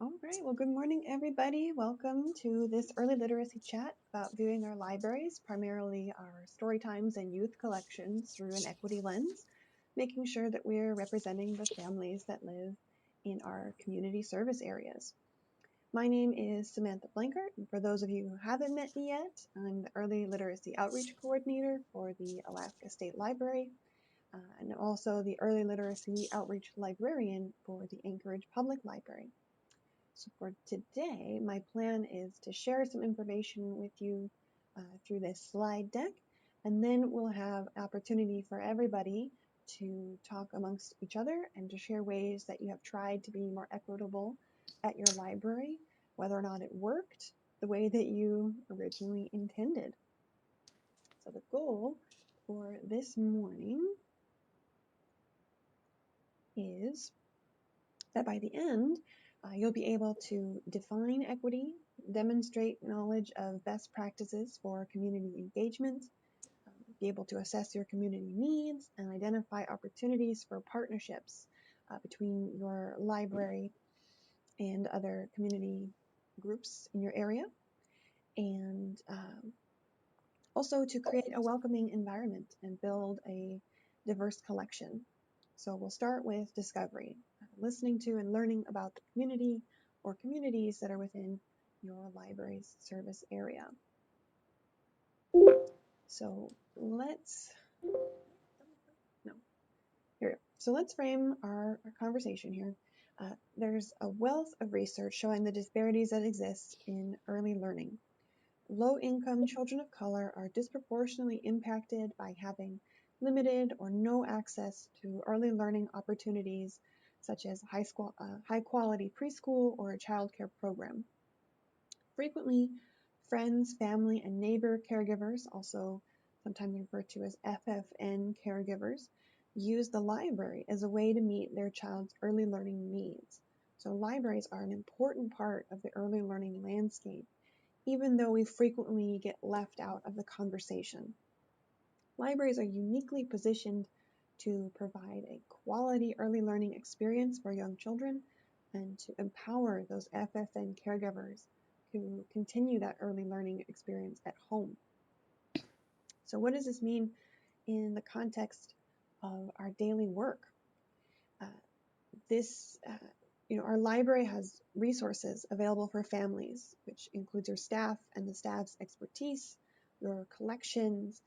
All right, well, good morning, everybody. Welcome to this early literacy chat about viewing our libraries, primarily our story times and youth collections through an equity lens, making sure that we're representing the families that live in our community service areas. My name is Samantha Blankert, and for those of you who haven't met me yet, I'm the Early Literacy Outreach Coordinator for the Alaska State Library, and also the Early Literacy Outreach Librarian for the Anchorage Public Library. So for today, my plan is to share some information with you through this slide deck, and then we'll have opportunity for everybody to talk amongst each other and to share ways that you have tried to be more equitable at your library, whether or not it worked the way that you originally intended. So the goal for this morning is that by the end, you'll be able to define equity, demonstrate knowledge of best practices for community engagement, be able to assess your community needs, and identify opportunities for partnerships between your library and other community groups in your area, and also to create a welcoming environment and build a diverse collection. So we'll start with discovery, listening to and learning about the community or communities that are within your library's service area. So let's frame our conversation here. There's a wealth of research showing the disparities that exist in early learning. Low-income children of color are disproportionately impacted by having limited or no access to early learning opportunities such as high-quality preschool or a child care program. Frequently, friends, family, and neighbor caregivers, also sometimes referred to as FFN caregivers, use the library as a way to meet their child's early learning needs. So libraries are an important part of the early learning landscape, even though we frequently get left out of the conversation. Libraries are uniquely positioned to provide a quality early learning experience for young children and to empower those FFN caregivers to continue that early learning experience at home. So what does this mean in the context of our daily work? Our library has resources available for families, which includes your staff and the staff's expertise, your collections,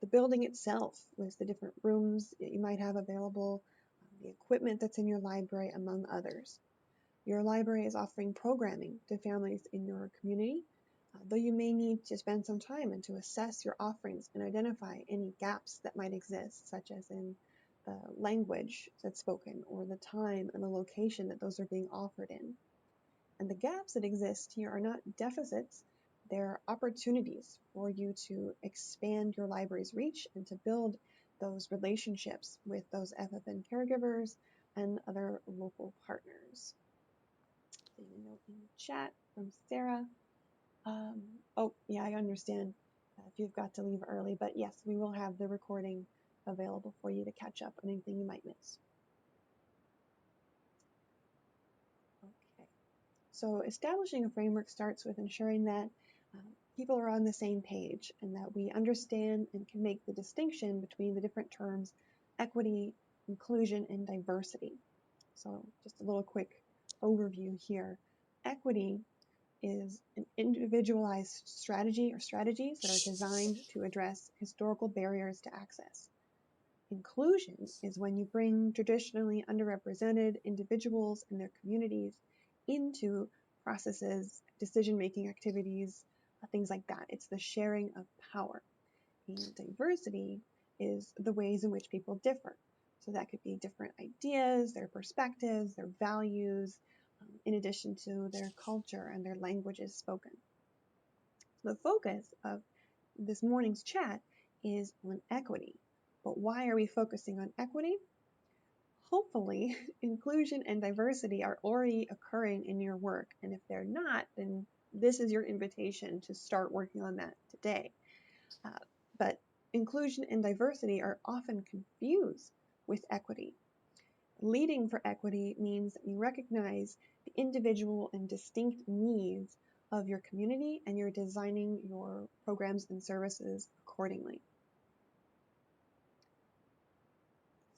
the building itself with the different rooms that you might have available, the equipment that's in your library, among others. Your library is offering programming to families in your community, though you may need to spend some time and to assess your offerings and identify any gaps that might exist, such as in the language that's spoken or the time and the location that those are being offered in. And the gaps that exist here are not deficits, they're opportunities for you to expand your library's reach and to build those relationships with those FFN caregivers and other local partners. Seeing a note in the chat from Sarah. Oh, yeah, I understand if you've got to leave early, but yes, we will have the recording available for you to catch up on anything you might miss. Okay, so establishing a framework starts with ensuring that people are on the same page and that we understand and can make the distinction between the different terms equity, inclusion, and diversity. So just a little quick overview here. Equity is an individualized strategy or strategies that are designed to address historical barriers to access. Inclusion is when you bring traditionally underrepresented individuals and their communities into processes, decision-making activities, things like that. It's the sharing of power. And diversity is the ways in which people differ. So that could be different ideas, their perspectives, their values, in addition to their culture and their languages spoken. So the focus of this morning's chat is on equity. But why are we focusing on equity? Hopefully, inclusion and diversity are already occurring in your work. And if they're not, then this is your invitation to start working on that today. But inclusion and diversity are often confused with equity. Leading for equity means that you recognize the individual and distinct needs of your community and you're designing your programs and services accordingly.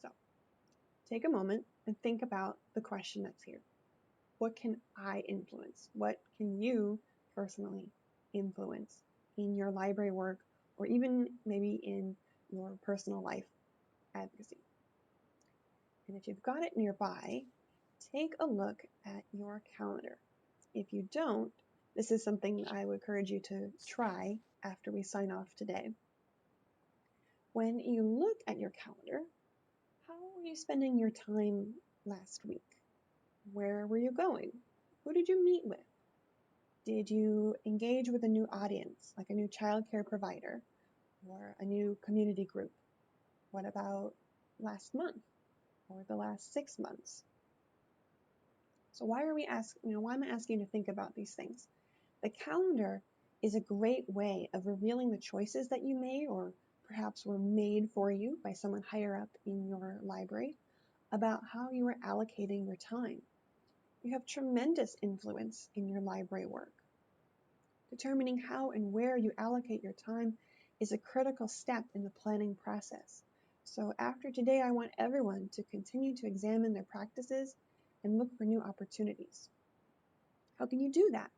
So take a moment and think about the question that's here. What can I influence? What can you personally influence in your library work or even maybe in your personal life advocacy? And if you've got it nearby, take a look at your calendar. If you don't, this is something I would encourage you to try after we sign off today. When you look at your calendar, how were you spending your time last week? Where were you going? Who did you meet with? Did you engage with a new audience, like a new childcare provider or a new community group? What about last month or the last 6 months? So why am I asking you to think about these things? The calendar is a great way of revealing the choices that you made or perhaps were made for you by someone higher up in your library about how you are allocating your time. You have tremendous influence in your library work. Determining how and where you allocate your time is a critical step in the planning process. So after today, I want everyone to continue to examine their practices and look for new opportunities. How can you do that?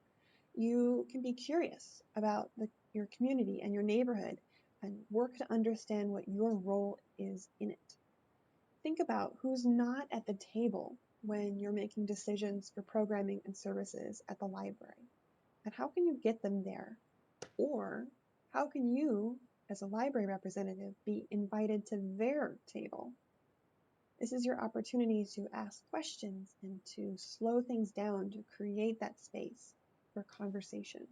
You can be curious about your community and your neighborhood and work to understand what your role is in it. Think about who's not at the table when you're making decisions for programming and services at the library, and how can you get them there? Or how can you, as a library representative, be invited to their table? This is your opportunity to ask questions and to slow things down to create that space for conversation.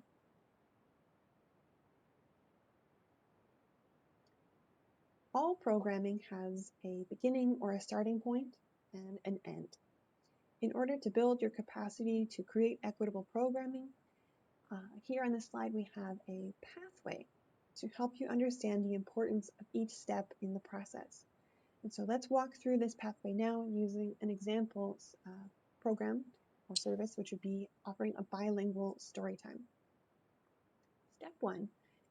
All programming has a beginning or a starting point and an end. In order to build your capacity to create equitable programming, here on this slide we have a pathway to help you understand the importance of each step in the process. And so let's walk through this pathway now using an example program or service, which would be offering a bilingual story time. Step 1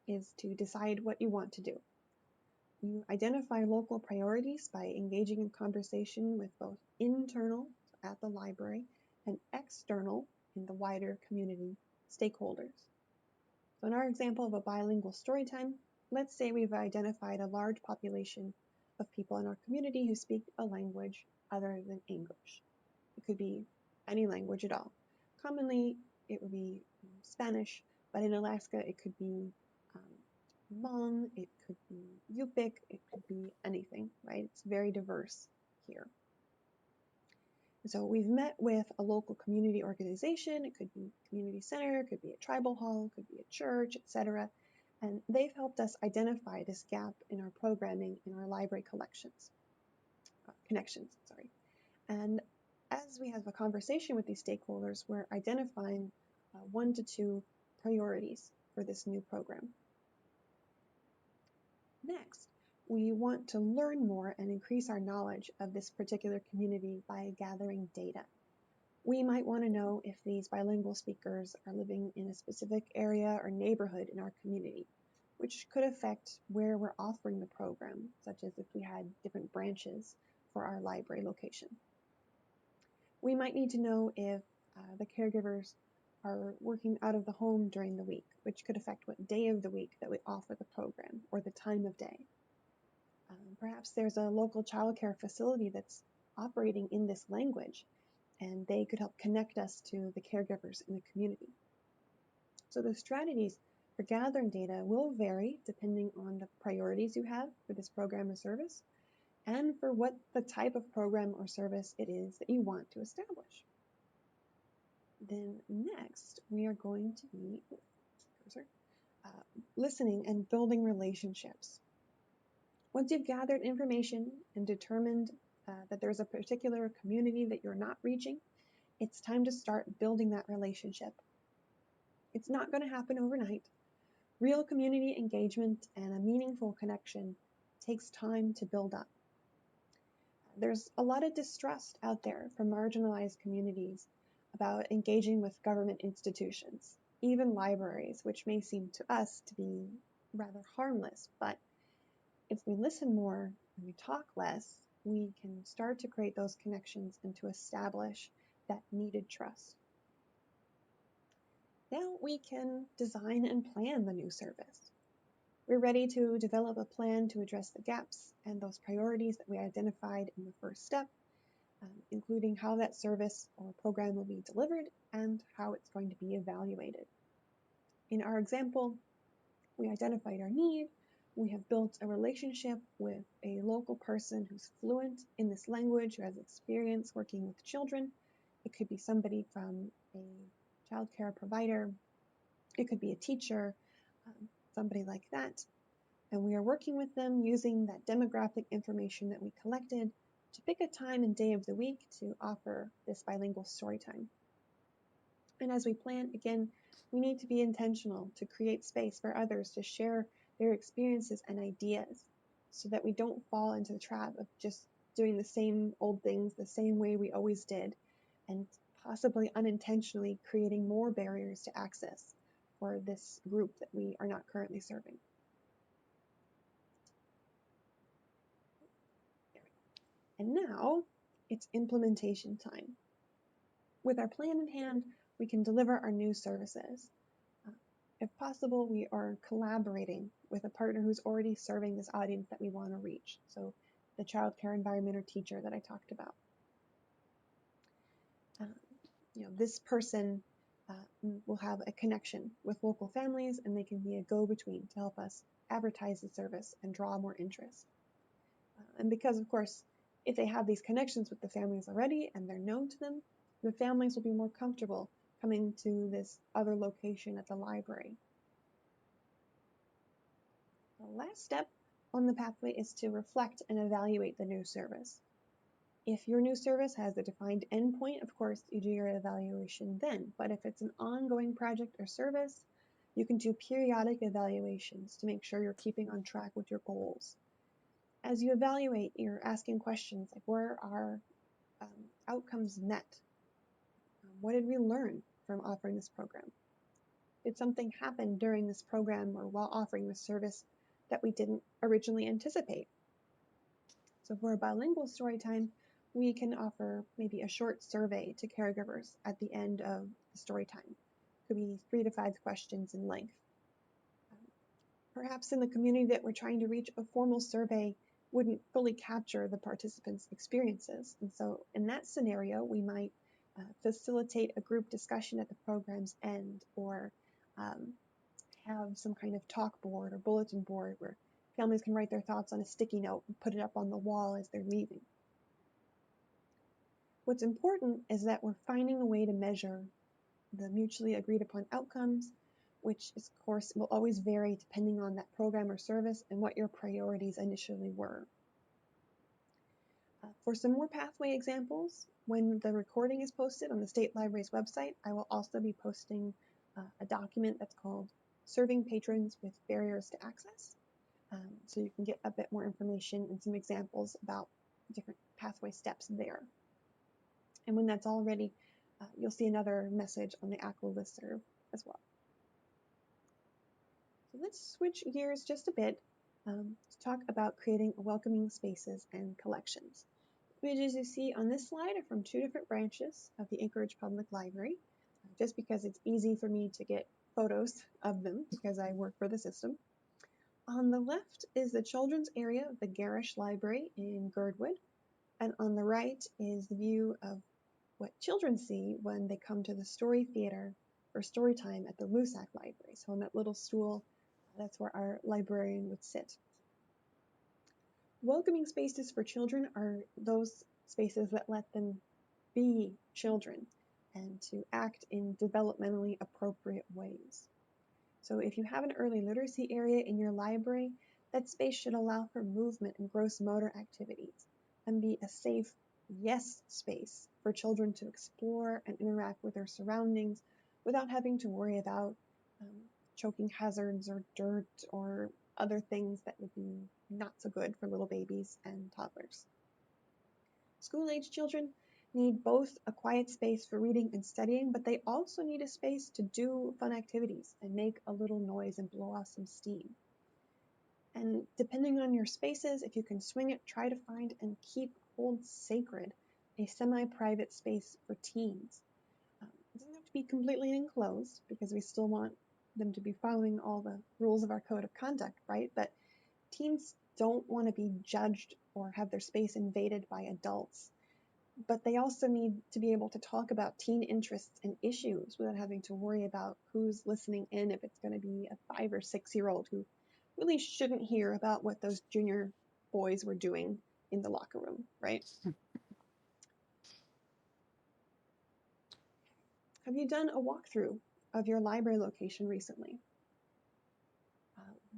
is to decide what you want to do. You identify local priorities by engaging in conversation with both internal, at the library, and external, in the wider community, stakeholders. So in our example of a bilingual story time, let's say we've identified a large population of people in our community who speak a language other than English. It could be any language at all. Commonly, it would be Spanish, but in Alaska, it could be Hmong, it could be Yupik, it could be anything, right? It's very diverse here. And so we've met with a local community organization. It could be a community center, it could be a tribal hall, it could be a church, etc. And they've helped us identify this gap in our programming in our library connections. And as we have a conversation with these stakeholders, we're identifying 1 to 2 priorities for this new program. Next, we want to learn more and increase our knowledge of this particular community by gathering data. We might want to know if these bilingual speakers are living in a specific area or neighborhood in our community, which could affect where we're offering the program, such as if we had different branches for our library location. We might need to know if the caregivers are working out of the home during the week, which could affect what day of the week that we offer the program or the time of day. Perhaps there's a local childcare facility that's operating in this language, and they could help connect us to the caregivers in the community. So the strategies for gathering data will vary depending on the priorities you have for this program or service, and for what the type of program or service it is that you want to establish. Then next, we are going to be listening and building relationships. Once you've gathered information and determined that there's a particular community that you're not reaching, it's time to start building that relationship. It's not going to happen overnight. Real community engagement and a meaningful connection takes time to build up. There's a lot of distrust out there from marginalized communities about engaging with government institutions, even libraries, which may seem to us to be rather harmless. But if we listen more and we talk less, we can start to create those connections and to establish that needed trust. Now we can design and plan the new service. We're ready to develop a plan to address the gaps and those priorities that we identified in the first step, including how that service or program will be delivered and how it's going to be evaluated. In our example, we identified our need. We have built a relationship with a local person who's fluent in this language, who has experience working with children. It could be somebody from a childcare provider. It could be a teacher, somebody like that. And we are working with them using that demographic information that we collected to pick a time and day of the week to offer this bilingual story time. And as we plan, again, we need to be intentional to create space for others to share their experiences and ideas so that we don't fall into the trap of just doing the same old things the same way we always did, and possibly unintentionally creating more barriers to access for this group that we are not currently serving. And now it's implementation time. With our plan in hand, we can deliver our new services. If possible, we are collaborating with a partner who's already serving this audience that we want to reach. So the childcare environment or teacher that I talked about. This person will have a connection with local families, and they can be a go-between to help us advertise the service and draw more interest. And because, of course, if they have these connections with the families already and they're known to them, the families will be more comfortable coming to this other location at the library. The last step on the pathway is to reflect and evaluate the new service. If your new service has a defined endpoint, of course, you do your evaluation then. But if it's an ongoing project or service, you can do periodic evaluations to make sure you're keeping on track with your goals. As you evaluate, you're asking questions like, where are outcomes met? What did we learn from offering this program? Did something happen during this program or while offering this service that we didn't originally anticipate? So for a bilingual story time, we can offer maybe a short survey to caregivers at the end of the story time. It could be 3 to 5 questions in length. Perhaps in the community that we're trying to reach, a formal survey wouldn't fully capture the participants' experiences. And so in that scenario, we might facilitate a group discussion at the program's end, or have some kind of talk board or bulletin board where families can write their thoughts on a sticky note and put it up on the wall as they're leaving. What's important is that we're finding a way to measure the mutually agreed upon outcomes, which of course will always vary depending on that program or service and what your priorities initially were. For some more pathway examples, when the recording is posted on the State Library's website, I will also be posting a document that's called Serving Patrons with Barriers to Access. So you can get a bit more information and some examples about different pathway steps there. And when that's all ready, you'll see another message on the ACWA listserv as well. So let's switch gears just a bit to talk about creating welcoming spaces and collections. The images you see on this slide are from 2 different branches of the Anchorage Public Library, just because it's easy for me to get photos of them because I work for the system. On the left is the children's area of the Garish Library in Girdwood, and on the right is the view of what children see when they come to the Story Theater for story time at the Lusac Library. So on that little stool, that's where our librarian would sit. Welcoming spaces for children are those spaces that let them be children and to act in developmentally appropriate ways. So if you have an early literacy area in your library, that space should allow for movement and gross motor activities and be a safe yes space for children to explore and interact with their surroundings without having to worry about choking hazards or dirt or other things that would be not so good for little babies and toddlers. School-age children need both a quiet space for reading and studying, but they also need a space to do fun activities and make a little noise and blow off some steam. And depending on your spaces, if you can swing it, try to find and hold sacred a semi-private space for teens. It doesn't have to be completely enclosed because we still want them to be following all the rules of our code of conduct, right? But teens don't want to be judged or have their space invaded by adults. But they also need to be able to talk about teen interests and issues without having to worry about who's listening in, if it's going to be a 5 or 6-year-old who really shouldn't hear about what those junior boys were doing in the locker room, right? Have you done a walkthrough of your library location recently?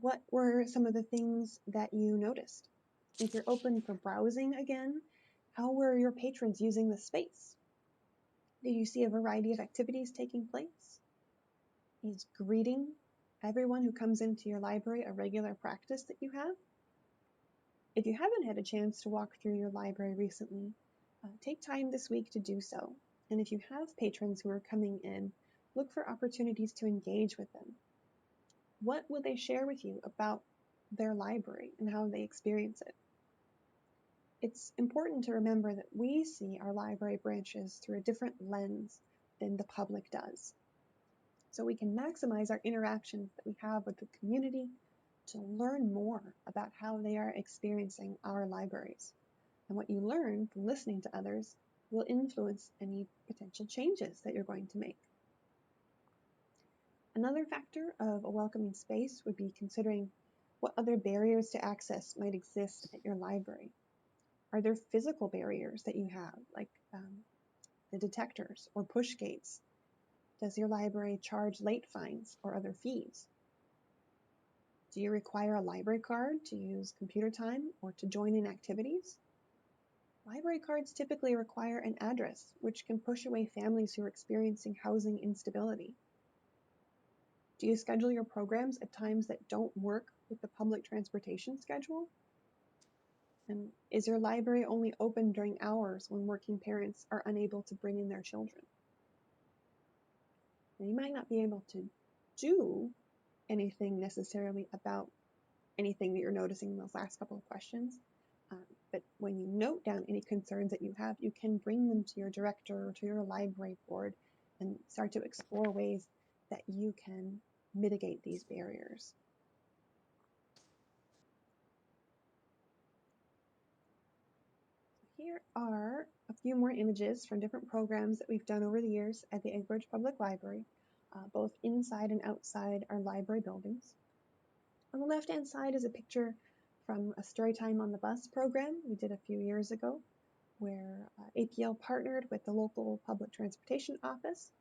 What were some of the things that you noticed? If you're open for browsing again, how were your patrons using the space? Did you see a variety of activities taking place? Is greeting everyone who comes into your library a regular practice that you have? If you haven't had a chance to walk through your library recently, take time this week to do so. And if you have patrons who are coming in, look for opportunities to engage with them. What will they share with you about their library and how they experience it? It's important to remember that we see our library branches through a different lens than the public does. So we can maximize our interactions that we have with the community to learn more about how they are experiencing our libraries. And what you learn from listening to others will influence any potential changes that you're going to make. Another factor of a welcoming space would be considering what other barriers to access might exist at your library. Are there physical barriers that you have, like the detectors or push gates? Does your library charge late fines or other fees? Do you require a library card to use computer time or to join in activities? Library cards typically require an address, which can push away families who are experiencing housing instability. Do you schedule your programs at times that don't work with the public transportation schedule? And is your library only open during hours when working parents are unable to bring in their children? Now, you might not be able to do anything necessarily about anything that you're noticing in those last couple of questions, but when you note down any concerns that you have, you can bring them to your director or to your library board and start to explore ways that you can mitigate these barriers. Here are a few more images from different programs that we've done over the years at the Eggbridge Public Library, both inside and outside our library buildings. On the left-hand side is a picture from a Storytime on the Bus program we did a few years ago, where APL partnered with the local public transportation office.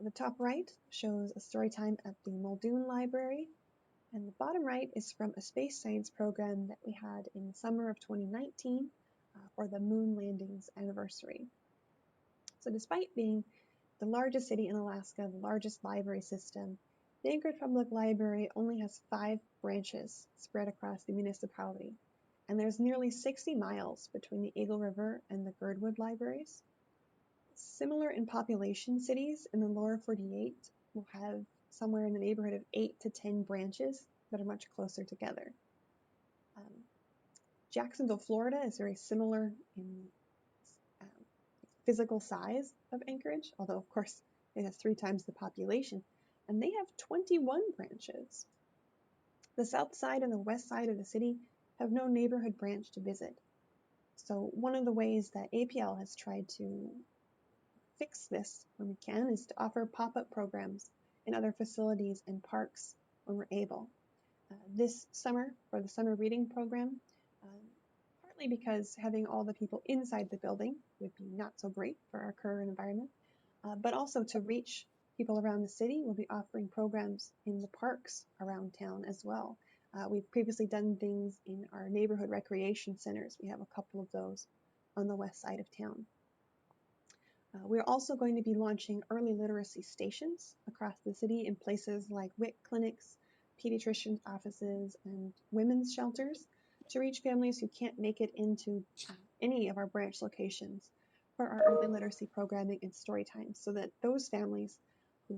The top right shows a story time at the Muldoon Library, and the bottom right is from a space science program that we had in the summer of 2019 for the moon landings anniversary. So despite being the largest city in Alaska, the largest library system, the Anchorage Public Library only has 5 branches spread across the municipality, and there's nearly 60 miles between the Eagle River and the Girdwood libraries. Similar in population, cities in the lower 48 will have somewhere in the neighborhood of 8 to 10 branches that are much closer together. Jacksonville, Florida is very similar in physical size of Anchorage, although of course it has 3 times the population, and they have 21 branches. The south side and the west side of the city have no neighborhood branch to visit. So one of the ways that APL has tried to fix this when we can is to offer pop-up programs in other facilities and parks when we're able. This summer, for the summer reading program, partly because having all the people inside the building would be not so great for our current environment, but also to reach people around the city, we'll be offering programs in the parks around town as well. We've previously done things in our neighborhood recreation centers. We have a couple of those on the west side of town. We're also going to be launching early literacy stations across the city in places like WIC clinics, pediatrician offices, and women's shelters to reach families who can't make it into any of our branch locations for our early literacy programming and story times, so that those families who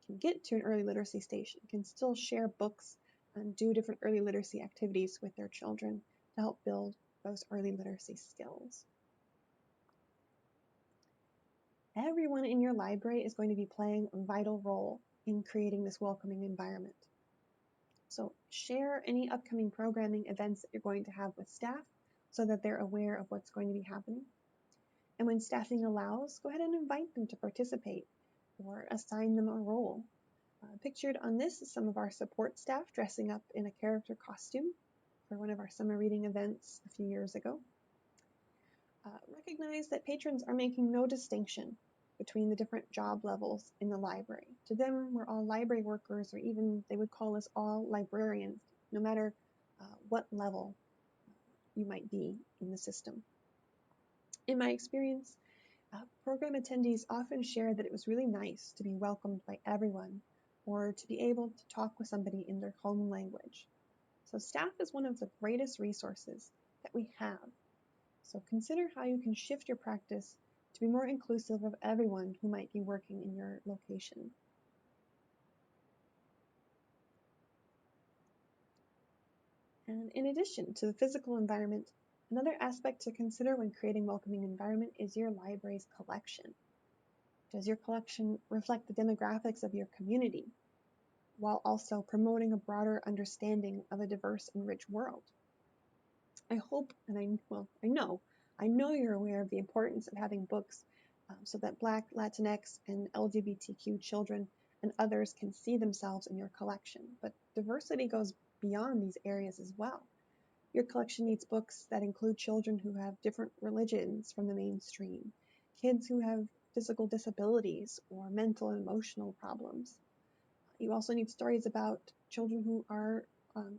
can get to an early literacy station can still share books and do different early literacy activities with their children to help build those early literacy skills. Everyone in your library is going to be playing a vital role in creating this welcoming environment. So share any upcoming programming events that you're going to have with staff so that they're aware of what's going to be happening. And when staffing allows, go ahead and invite them to participate or assign them a role. Pictured on this is some of our support staff dressing up in a character costume for one of our summer reading events a few years ago. Recognize that patrons are making no distinction between the different job levels in the library. To them, we're all library workers, or even they would call us all librarians, no matter what level you might be in the system. In my experience, program attendees often share that it was really nice to be welcomed by everyone, or to be able to talk with somebody in their home language. So staff is one of the greatest resources that we have. So consider how you can shift your practice to be more inclusive of everyone who might be working in your location. And in addition to the physical environment, another aspect to consider when creating welcoming environment is your library's collection. Does your collection reflect the demographics of your community, while also promoting a broader understanding of a diverse and rich world? I hope, and I know you're aware of the importance of having books so that Black, Latinx, and LGBTQ children and others can see themselves in your collection. But diversity goes beyond these areas as well. Your collection needs books that include children who have different religions from the mainstream, kids who have physical disabilities or mental and emotional problems. You also need stories about children who are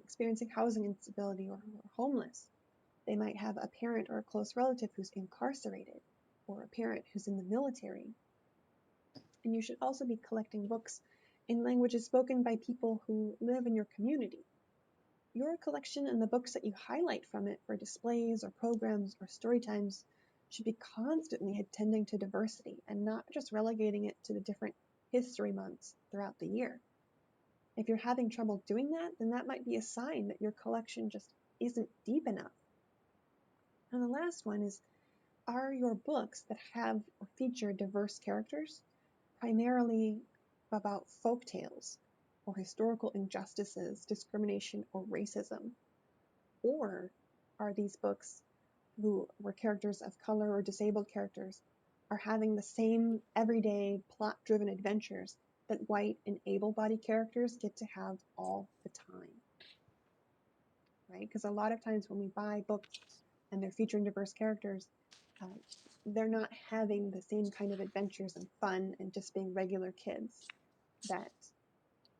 experiencing housing instability or who are homeless. They might have a parent or a close relative who's incarcerated, or a parent who's in the military. And you should also be collecting books in languages spoken by people who live in your community. Your collection and the books that you highlight from it for displays or programs or story times should be constantly attending to diversity and not just relegating it to the different history months throughout the year. If you're having trouble doing that, then that might be a sign that your collection just isn't deep enough. And the last one is, are your books that have or feature diverse characters primarily about folk tales or historical injustices, discrimination, or racism? Or are these books where characters of color or disabled characters are having the same everyday plot-driven adventures that white and able-bodied characters get to have all the time? Right? Because a lot of times when we buy books and they're featuring diverse characters, they're not having the same kind of adventures and fun and just being regular kids that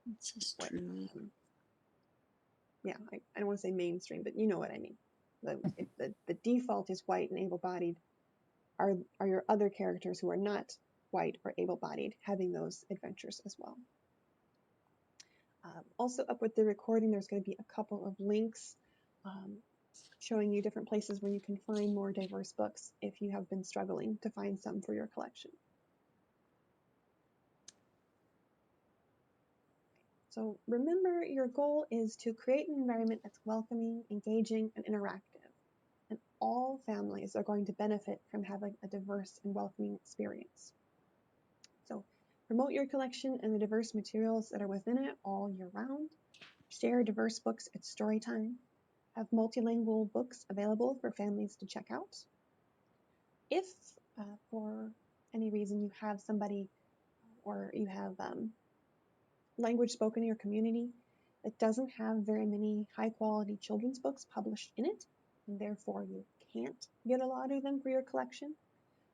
This is true. yeah, I don't want to say mainstream, but you know what I mean. If the default is white and able-bodied, are your other characters who are not white or able-bodied having those adventures as well? Also up with the recording, there's going to be a couple of links showing you different places where you can find more diverse books if you have been struggling to find some for your collection. So remember, your goal is to create an environment that's welcoming, engaging, and interactive. And all families are going to benefit from having a diverse and welcoming experience. So promote your collection and the diverse materials that are within it all year round. Share diverse books at story time. Have multilingual books available for families to check out. If for any reason you have somebody or you have language spoken in your community that doesn't have very many high quality children's books published in it, and therefore you can't get a lot of them for your collection,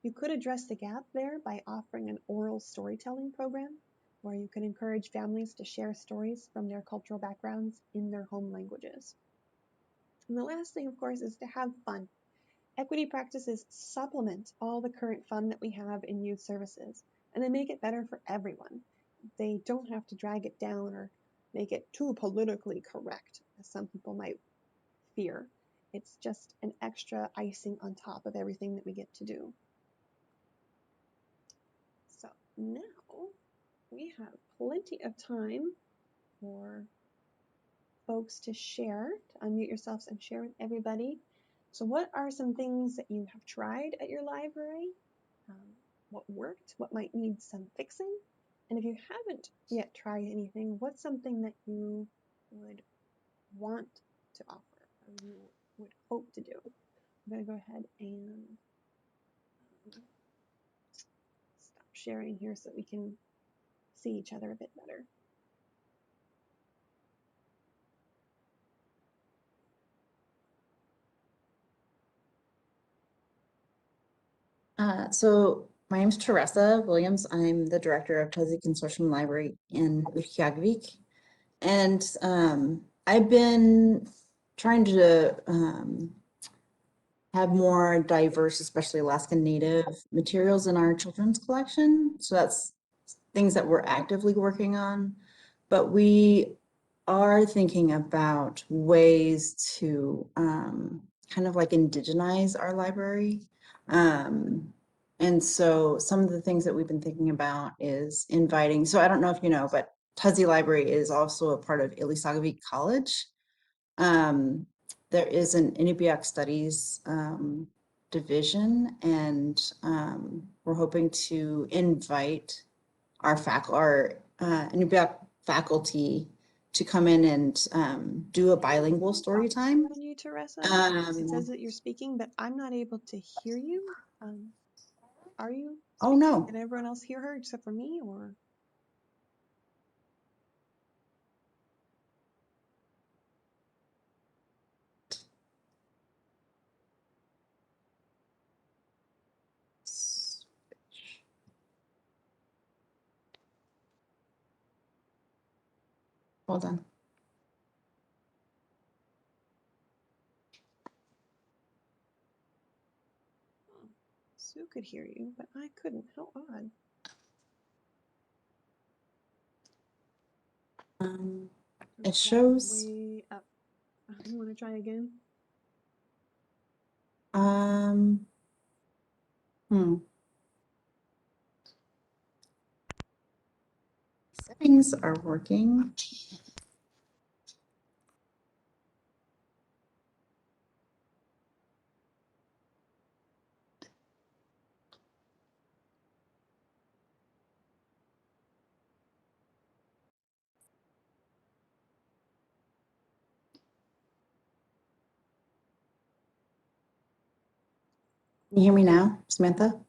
you could address the gap there by offering an oral storytelling program where you can encourage families to share stories from their cultural backgrounds in their home languages. And the last thing, of course, is to have fun. Equity practices supplement all the current fun that we have in youth services, and they make it better for everyone. They don't have to drag it down or make it too politically correct, as some people might fear. It's just an extra icing on top of everything that we get to do. So now we have plenty of time for folks to share, to unmute yourselves and share with everybody. So what are some things that you have tried at your library? What worked? What might need some fixing? And if you haven't yet tried anything, what's something that you would want to offer or you would hope to do? I'm going to go ahead and stop sharing here so we can see each other a bit better. So my name is Teresa Williams. I'm the director of Tudsey Consortium Library in Reykjavik. And I've been trying to have more diverse, especially Alaska Native materials in our children's collection. So that's things that we're actively working on. But we are thinking about ways to kind of like indigenize our library. And so some of the things that we've been thinking about is inviting, so I don't know if you know, but Tudsey Library is also a part of Ilisagavik College. There is an Inupiaq Studies division, and we're hoping to invite our Inupiaq faculty to come in and do a bilingual story time. On you, Teresa. It says that you're speaking, but I'm not able to hear you. Are you speaking? Oh no. Can everyone else hear her except for me, or? Hold on. Sue could hear you, but I couldn't. How odd. It shows. Way up. You want to try again? Settings are working. Can you hear me now, Samantha?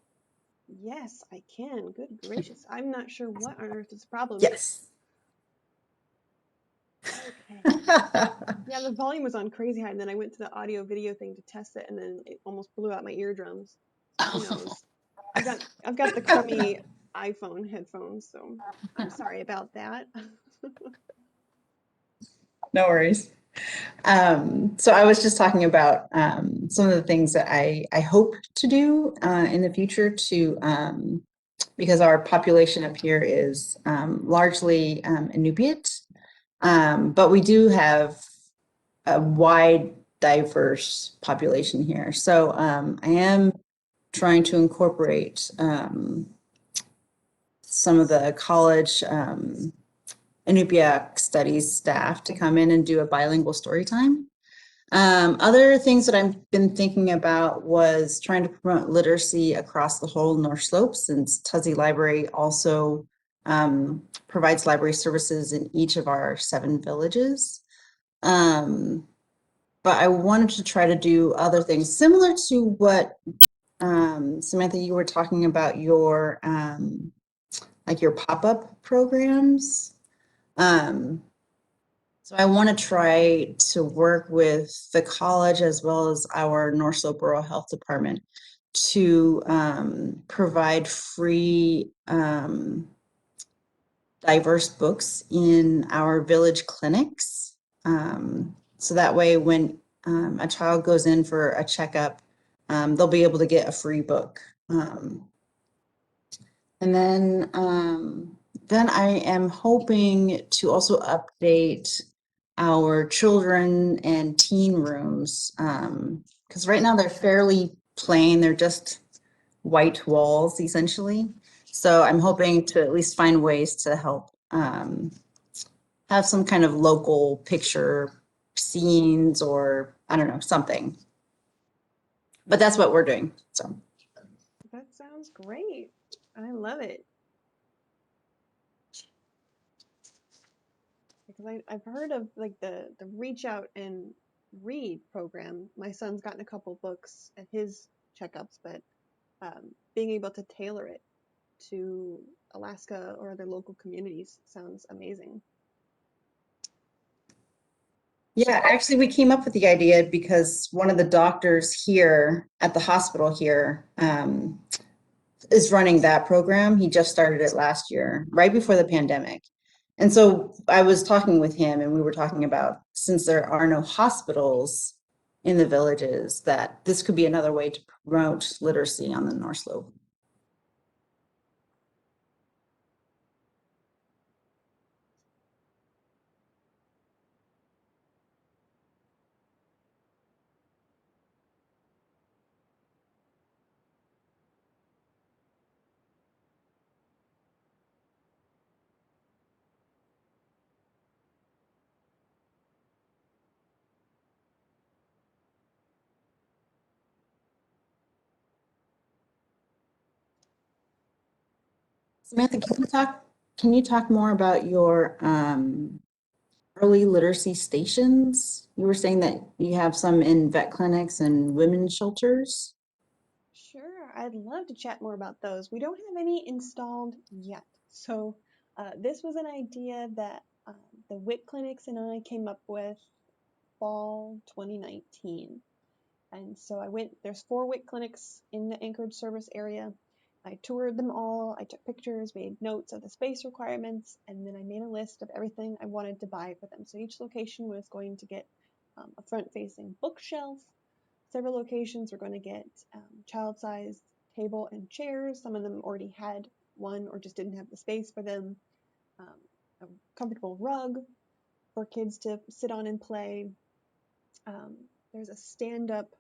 Yes, I can. Good gracious. I'm not sure what on earth is the problem. Yes. Okay. Yeah, the volume was on crazy high, and then I went to the audio video thing to test it, and then it almost blew out my eardrums. So who knows? I've got the crummy iPhone headphones, so I'm sorry about that. No worries. So I was just talking about some of the things that I hope to do in the future to because our population up here is largely Inupiat, but we do have a wide, diverse population here. So I am trying to incorporate some of the college Inupiaq studies staff to come in and do a bilingual story time. Other things that I've been thinking about was trying to promote literacy across the whole North Slope, since Tudsey Library also provides library services in each of our 7 villages. But I wanted to try to do other things similar to what Samantha, you were talking about your like your pop-up programs. So I want to try to work with the college as well as our North Slope Rural Health Department to provide free diverse books in our village clinics. So that way when a child goes in for a checkup, they'll be able to get a free book. And then I am hoping to also update our children and teen rooms. Because right now they're fairly plain, they're just white walls essentially. So I'm hoping to at least find ways to help have some kind of local picture scenes or I don't know, something. But that's what we're doing. So That sounds great. I love it. Because I've heard of like the reach out and read program. My son's gotten a couple books at his checkups, but being able to tailor it to Alaska or other local communities sounds amazing. yeah, actually we came up with the idea because one of the doctors here at the hospital here is running that program. He just started it last year, right before the pandemic. And so I was talking with him and we were talking about since there are no hospitals in the villages, that this could be another way to promote literacy on the North Slope. Samantha, can you talk more about your early literacy stations? You were saying that you have some in vet clinics and women's shelters. Sure, I'd love to chat more about those. We don't have any installed yet. So, this was an idea that the WIC clinics and I came up with fall 2019. And so I went, there's 4 WIC clinics in the Anchorage service area. I toured them all, I took pictures, made notes of the space requirements, and then I made a list of everything I wanted to buy for them. So each location was going to get a front facing bookshelf. Several locations were going to get child sized table and chairs. Some of them already had one or just didn't have the space for them. Um, a comfortable rug for kids to sit on and play. Um, there's a stand up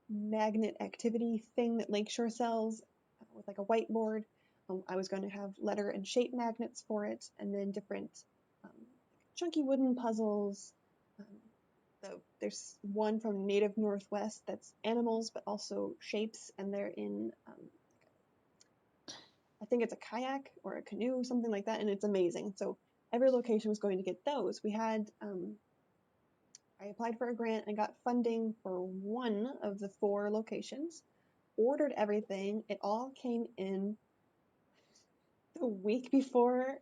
magnet activity thing that Lakeshore sells with like a whiteboard. I was going to have letter and shape magnets for it, and then different um, chunky wooden puzzles. Um, there's one from Native Northwest that's animals but also shapes, and they're in I think it's a kayak or a canoe, something like that, and it's amazing. So every location was going to get those. We had I applied for a grant and got funding for one of the 4 locations, ordered everything. It all came in the week before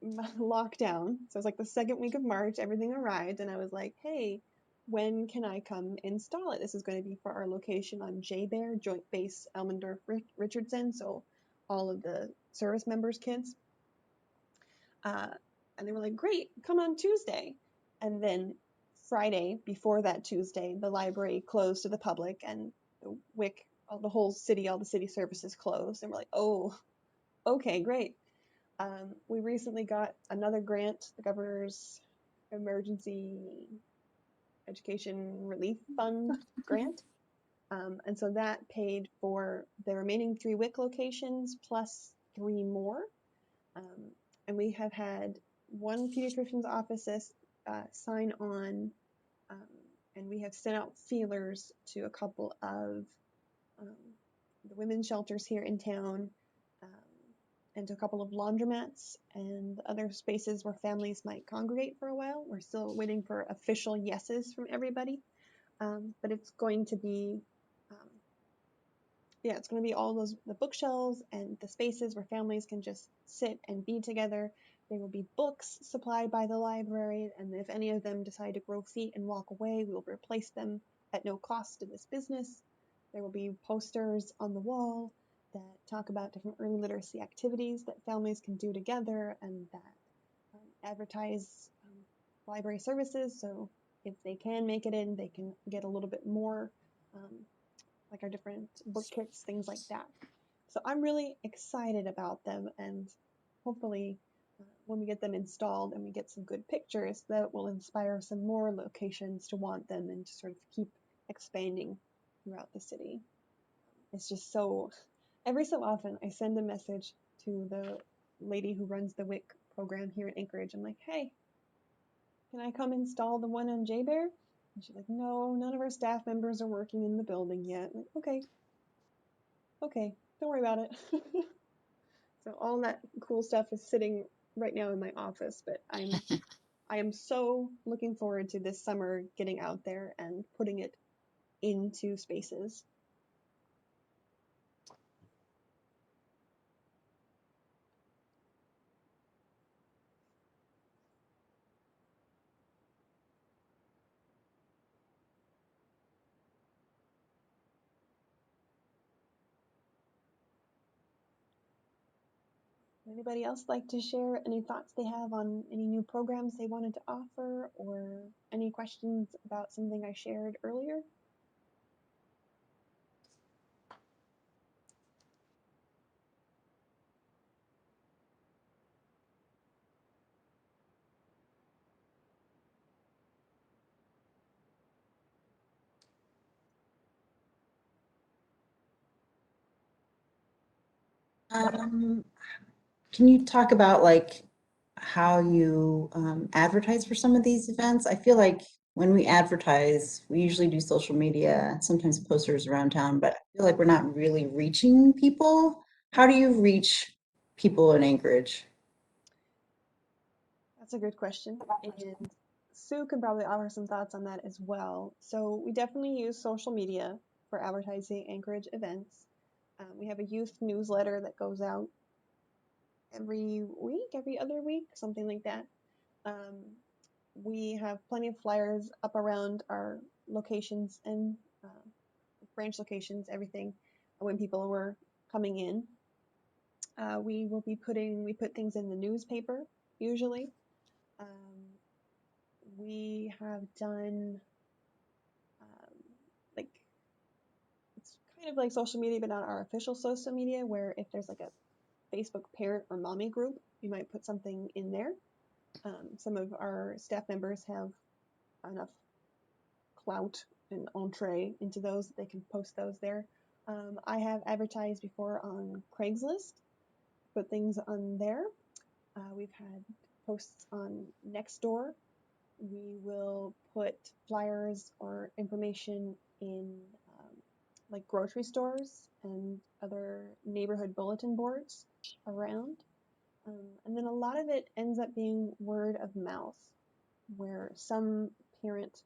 lockdown. So it was like the second week of March, everything arrived, and I was like, hey, when can I come install it? This is going to be for our location on J Bear, Joint Base Elmendorf Richardson. So all of the service members' kids. Uh, and they were like, great, come on Tuesday. And then Friday, before that Tuesday, the library closed to the public and the WIC, the whole city, all the city services closed. And we're like, oh, okay, great. We recently got another grant, the governor's emergency education relief fund grant. And so that paid for the remaining 3 WIC locations plus 3 more. Um, and we have had one pediatrician's office sign on, um, and we have sent out feelers to a couple of um, the women's shelters here in town, um, and to a couple of laundromats and other spaces where families might congregate for a while. We're still waiting for official yeses from everybody, but it's going to be um, yeah, it's going to be all those the bookshelves and the spaces where families can just sit and be together. There will be books supplied by the library, and if any of them decide to grow feet and walk away, we will replace them at no cost to this business. There will be posters on the wall that talk about different early literacy activities that families can do together and that advertise library services. So if they can make it in, they can get a little bit more. Like our different book kits, things like that. So I'm really excited about them, and hopefully when we get them installed and we get some good pictures, that will inspire some more locations to want them and to sort of keep expanding throughout the city. It's just so, every so often I send a message to the lady who runs the WIC program here in Anchorage. I'm like, hey, can I come install the one on JBear? And she's like, no, none of our staff members are working in the building yet. I'm like, okay, don't worry about it. So all that cool stuff is sitting right now in my office, but I am so looking forward to this summer getting out there and putting it into spaces. Anybody else like to share any thoughts they have on any new programs they wanted to offer or any questions about something I shared earlier? Um, can you talk about like how you advertise for some of these events? I feel like when we advertise, we usually do social media, sometimes posters around town, but I feel like we're not really reaching people. How do you reach people in Anchorage? That's a good question. And Sue can probably offer some thoughts on that as well. So we definitely use social media for advertising Anchorage events. We have a youth newsletter that goes out every week, every other week, something like that. Um, we have plenty of flyers up around our locations and branch locations, everything, when people were coming in. We put things in the newspaper usually. Um, we have done um, like it's kind of like social media, but not our official social media. Where if there's like a Facebook parent or mommy group, we might put something in there. Some of our staff members have enough clout and entree into those that they can post those there. I have advertised before on Craigslist, put things on there. We've had posts on Nextdoor. We will put flyers or information in like grocery stores and other neighborhood bulletin boards around. And then a lot of it ends up being word of mouth, where some parent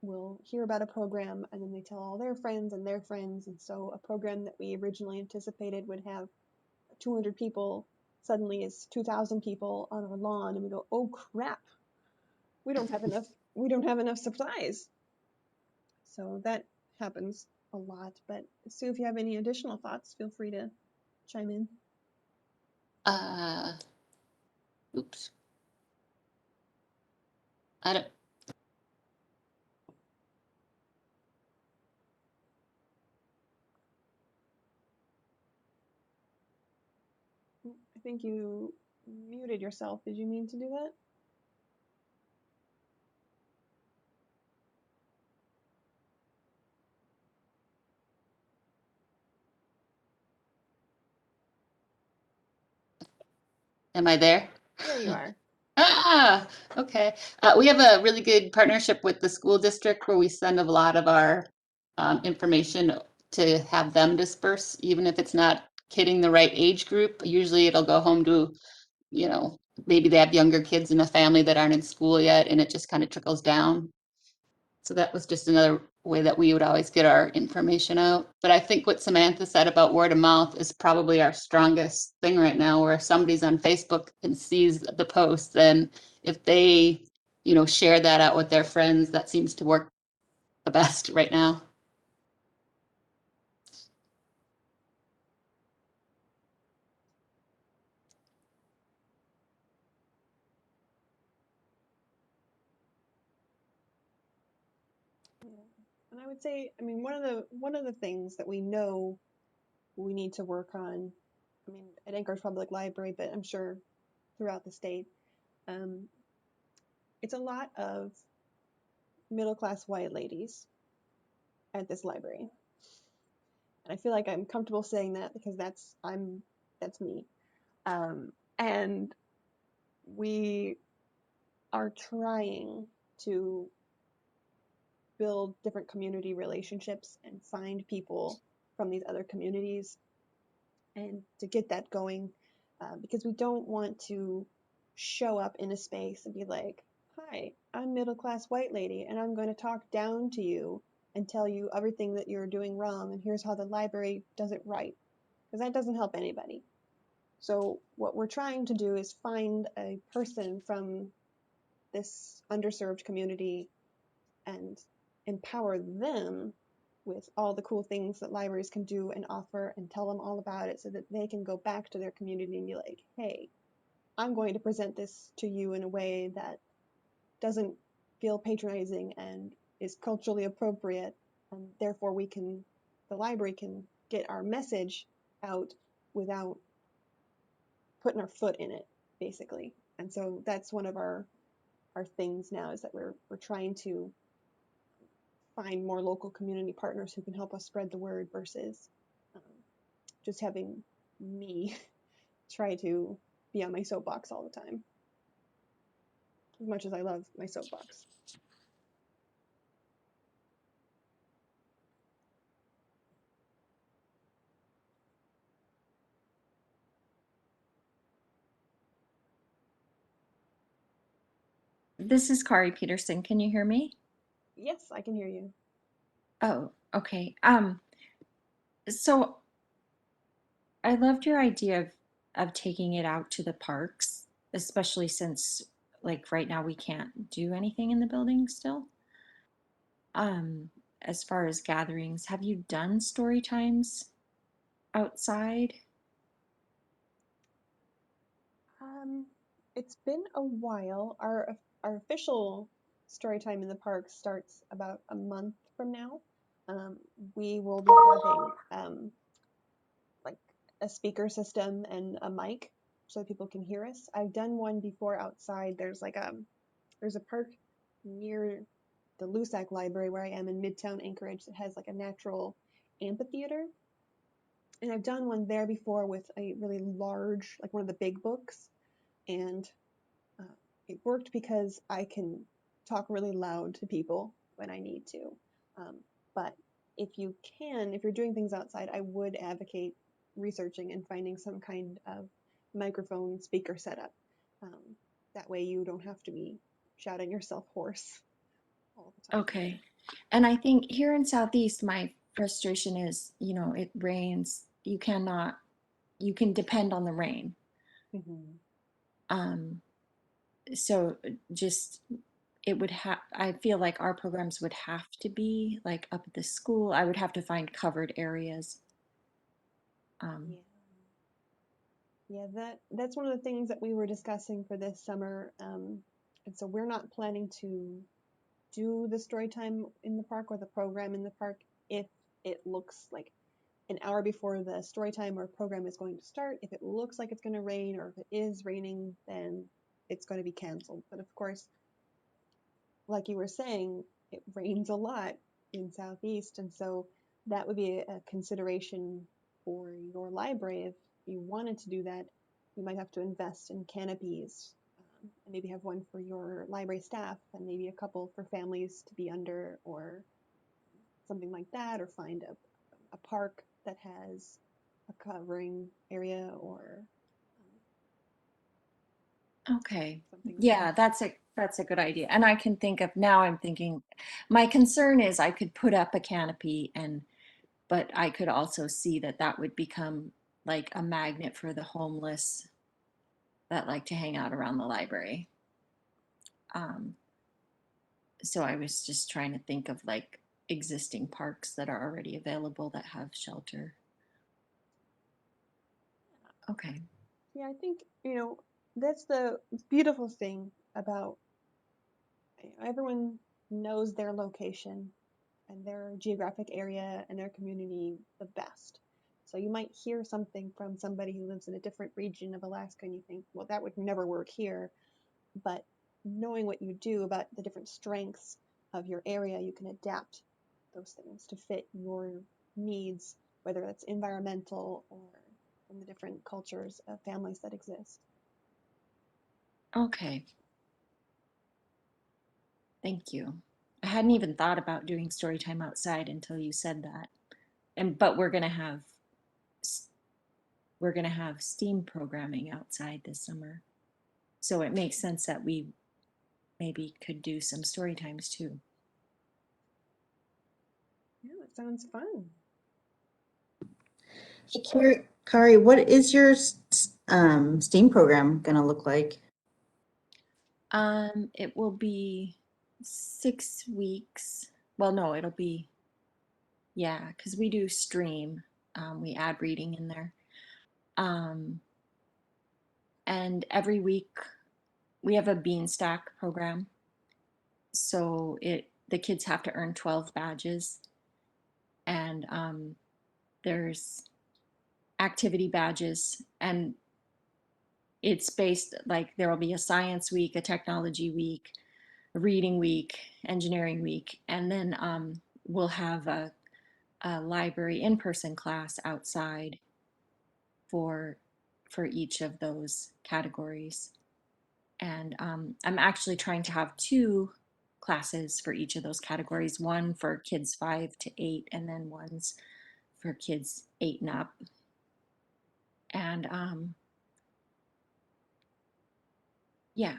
will hear about a program and then they tell all their friends and their friends. And so a program that we originally anticipated would have 200 people suddenly is 2,000 people on our lawn. And we go, oh crap, we don't have enough. We don't have enough supplies. So that happens a lot. But Sue, if you have any additional thoughts, feel free to chime in. Uh, oops. I don't, I think you muted yourself. Did you mean to do that? am I there? There you are. Ah, okay. We have a really good partnership with the school district where we send a lot of our information to have them disperse, even if it's not hitting the right age group. Usually it'll go home to, you know, maybe they have younger kids in the family that aren't in school yet, and it just kind of trickles down. So that was just another way that we would always get our information out. But I think what Samantha said about word of mouth is probably our strongest thing right now, where if somebody's on Facebook and sees the post, then if they, share that out with their friends, that seems to work the best right now. Yeah. And I would say, I mean, one of the things that we know we need to work on, I mean, at Anchorage Public Library, but I'm sure throughout the state. Um, it's a lot of middle-class white ladies at this library. And I feel like I'm comfortable saying that because that's me. And we are trying to build different community relationships and find people from these other communities and to get that going, because we don't want to show up in a space and be like, hi, I'm middle class white lady and I'm going to talk down to you and tell you everything that you're doing wrong and here's how the library does it right, because that doesn't help anybody. So what we're trying to do is find a person from this underserved community and empower them with all the cool things that libraries can do and offer and tell them all about it so that they can go back to their community and be like, hey, I'm going to present this to you in a way that doesn't feel patronizing and is culturally appropriate, and therefore the library can get our message out without putting our foot in it, basically. And so that's one of our things now, is that we're trying to find more local community partners who can help us spread the word versus um, just having me try to be on my soapbox all the time, as much as I love my soapbox. This is Kari Peterson. Can you hear me? Yes, I can hear you. Oh, okay. So I loved your idea of taking it out to the parks, especially since like right now we can't do anything in the building still. Um, as far as gatherings, have you done story times outside? Um, it's been a while. Our official story time in the park starts about a month from now. Um, we will be having like a speaker system and a mic so people can hear us. I've done one before outside. There's a park near the Lusac Library where I am in Midtown Anchorage that has like a natural amphitheater. And I've done one there before with a really large, like one of the big books. And uh, it worked because I can talk really loud to people when I need to. But if you're doing things outside, I would advocate researching and finding some kind of microphone speaker setup. Um, that way you don't have to be shouting yourself hoarse all the time either. Okay. And I think here in Southeast, my frustration is, it rains. You can depend on the rain. Mm-hmm. Um, so just it would have I feel like our programs would have to be like up at the school. I would have to find covered areas. um, Yeah. Yeah, that's one of the things that we were discussing for this summer. And so we're not planning to do the story time in the park or the program in the park if it looks like an hour before the story time or program is going to start. If it looks like it's going to rain or if it is raining, then it's going to be canceled. But of course, like you were saying, it rains a lot in Southeast, and so that would be a consideration for your library. If you wanted to do that, you might have to invest in canopies, and maybe have one for your library staff and maybe a couple for families to be under, or something like that, or find a park that has a covering area, or okay. something like Yeah, that. that's a good idea. And I can think of now I'm thinking my concern is I could put up a canopy but I could also see that that would become like a magnet for the homeless that like to hang out around the library. Um, so I was just trying to think of like existing parks that are already available that have shelter. Okay. Yeah, I think, that's the beautiful thing about, everyone knows their location and their geographic area and their community the best. So you might hear something from somebody who lives in a different region of Alaska and you think, well, that would never work here. But knowing what you do about the different strengths of your area, you can adapt those things to fit your needs, whether that's environmental or from the different cultures of families that exist. Okay. Thank you. I hadn't even thought about doing story time outside until you said that. But we're gonna have STEAM programming outside this summer. So it makes sense that we maybe could do some story times too. Yeah, that sounds fun. Hey, Kari, what is your STEAM program gonna look like? It will be 6 weeks. Well, no, it'll be, yeah, because we do stream. We add reading in there. And every week we have a Beanstack program. So the kids have to earn 12 badges. And there's activity badges, and it's based, like, there will be a science week, a technology week, a reading week, engineering week, and then we'll have a library in-person class outside for each of those categories. And I'm actually trying to have 2 classes for each of those categories, one for kids 5 to 8, and then one's for kids 8 and up. And yeah.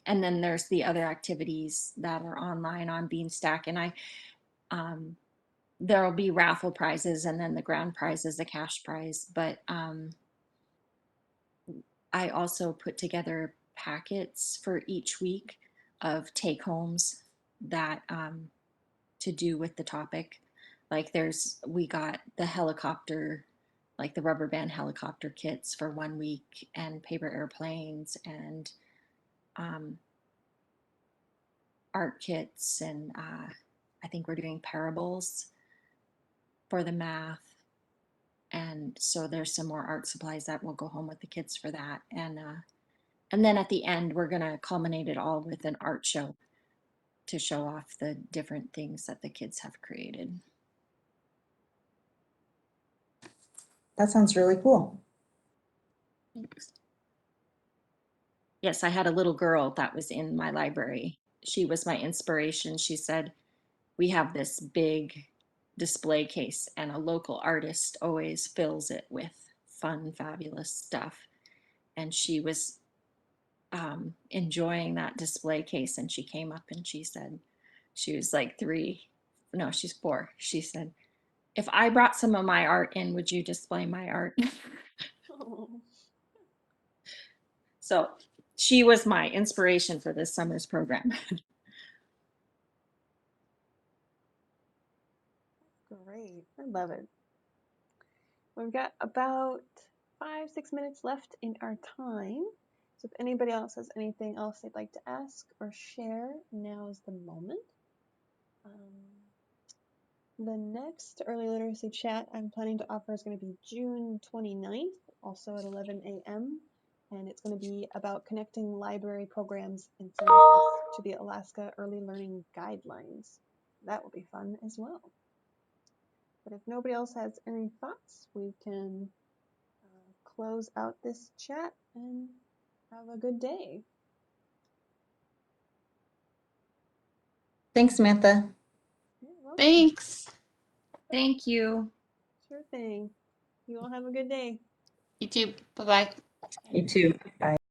And then there's the other activities that are online on Beanstack. And there'll be raffle prizes, and then the grand prize is the cash prize. But I also put together packets for each week of take homes that to do with the topic. Like we got the helicopter, like the rubber band helicopter kits for 1 week, and paper airplanes, and art kits, and I think we're doing parables for the math. And so there's some more art supplies that will go home with the kids for that. And then at the end, we're going to culminate it all with an art show to show off the different things that the kids have created. That sounds really cool. Thanks. Yes, I had a little girl that was in my library. She was my inspiration. She said, we have this big display case, and a local artist always fills it with fun, fabulous stuff. And she was enjoying that display case, and she came up and she said, she was like 3, no, she's 4. She said, if I brought some of my art in, would you display my art? Oh, So she was my inspiration for this summer's program. great. I love it. We've got about 5-6 minutes left in our time. So if anybody else has anything else they'd like to ask or share, now is the moment. The next early literacy chat I'm planning to offer is going to be June 29th, also at 11 a.m. And it's going to be about connecting library programs and services to the Alaska Early Learning Guidelines. That will be fun as well. But if nobody else has any thoughts, we can close out this chat and have a good day. Thanks, Samantha. You're welcome. Thanks. Thank you. Sure thing. You all have a good day. You too. Bye-bye. You too. Bye.